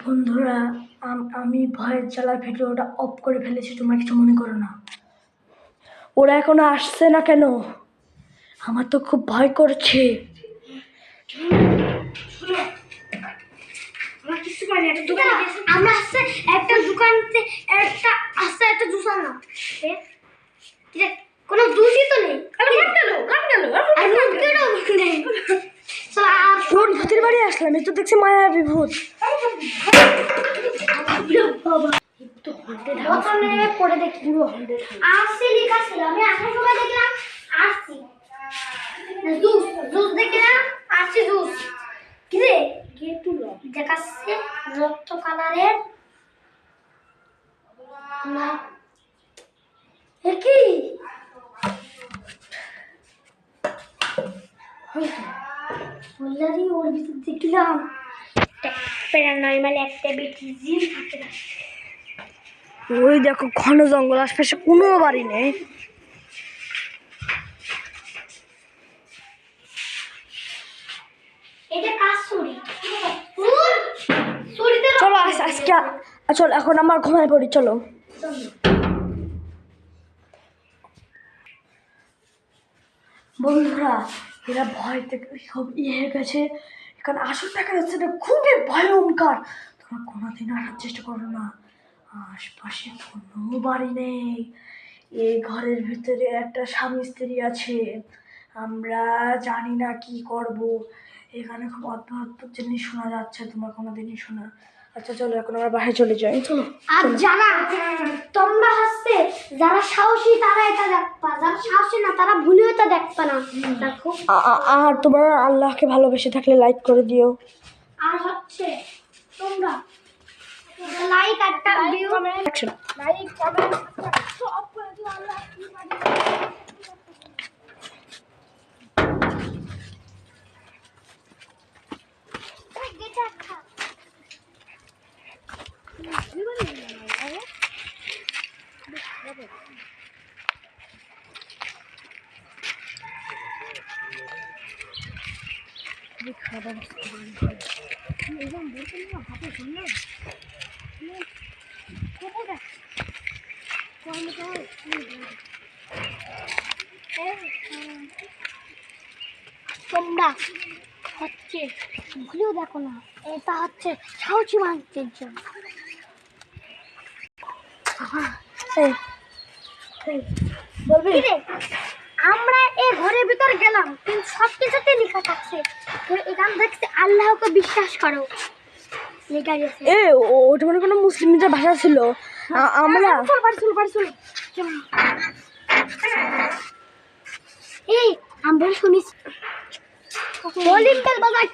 বন্ধুরা, আমি ভয়ের জ্বালায় ভিডিওটা অফ করে ফেলেছি, তোমরা কিছু মনে করো না। ওরা এখনো আসছে না কেন? আমার তো খুব ভয় করছে। আমরা আসছে একটা দোকানতে একটা জুস আনলাম, কোনো জুসই তো নেই। কোন ভূতের বাড়ি আসলাম? এই তো দেখছি মায়াবী ভূত। পরে দেখি আসছি, লেখা ছিল। আমি আসার সময় দেখলাম আসছি জুস জুস দেখলাম, আসছি জুস। কি রে দেখাচ্ছে রক্ত কালারের না, কি বললারি ওর ভিতর দেখলাম প্যারানর্মাল অ্যাক্টিভিটি জিম থাকে না। ওই দেখো ঘন জঙ্গল, আশপাশে কোনো বাড়ি নেই। এটা কাসুরি চলো আজকে চলো, এখন আমার ঘুমায় পড়ি, চলো। বন্ধুরা, এরা ভয় থেকে সব হয়ে গেছে। এখানে আসল দেখা যাচ্ছে না, খুবই ভয়ঙ্কর। তোমরা কোনোদিন আসার চেষ্টা করো না। আশপাশে কোনো বাড়ি নেই। এই ঘরের ভিতরে একটা স্বামী স্ত্রী আছে। আমরা জানি না কি করব। এখানে খুব অদ্ভুত অদ্ভুত জিনিস শোনা যাচ্ছে, তোমরা কোনোদিনই শোনা। আচ্ছা চলো, এখন আমরা বাইরে চলে যাই, চলো। আর যারা তোমরা হাসতে, যারা সাহসী তারা এটা দেখবা, যারা সাহসী না তারা ভুলেও এটা দেখবা না। দেখো, আর তোমরা আল্লাহকে ভালোবেসে থাকলে লাইক করে দিও। আর হচ্ছে তোমরা লাইক একটা ভিউ লাইক কমেন্ট সব করে দিও। আল্লাহ কি মানে তোমরা হচ্ছে ভুলেও দেখো না, এটা হচ্ছে সাহসী মানুষদের জন্য। বলবি আমরা এই ঘরের ভিতর গেলাম, কিন্তু সব কিছুতে লেখা থাকছে এখান দেখছে আল্লাহকে বিশ্বাস করো লেখা গেছে। ওটা মানে কোনো মুসলিমদের ভাষা ছিল। আমরা এই আমরা শুনিস বলিম বেল বাজাই।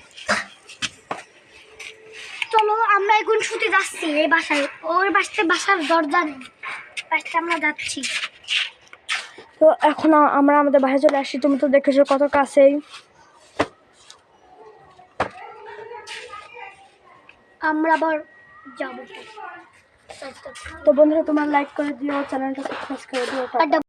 চলো আমরা এখন শুতে যাচ্ছি এই বাসায়। ওর বাসার দরজা নেই, বাসায় আমরা যাচ্ছি। তো এখন আমরা আমাদের বাইরে চলে আসি। তুমি তো দেখেছো কত কাছেই। আমরা আবার যাবো। তো বন্ধুরা, তোমরা লাইক করে দিও, চ্যানেলটা সাবস্ক্রাইব করে দিও।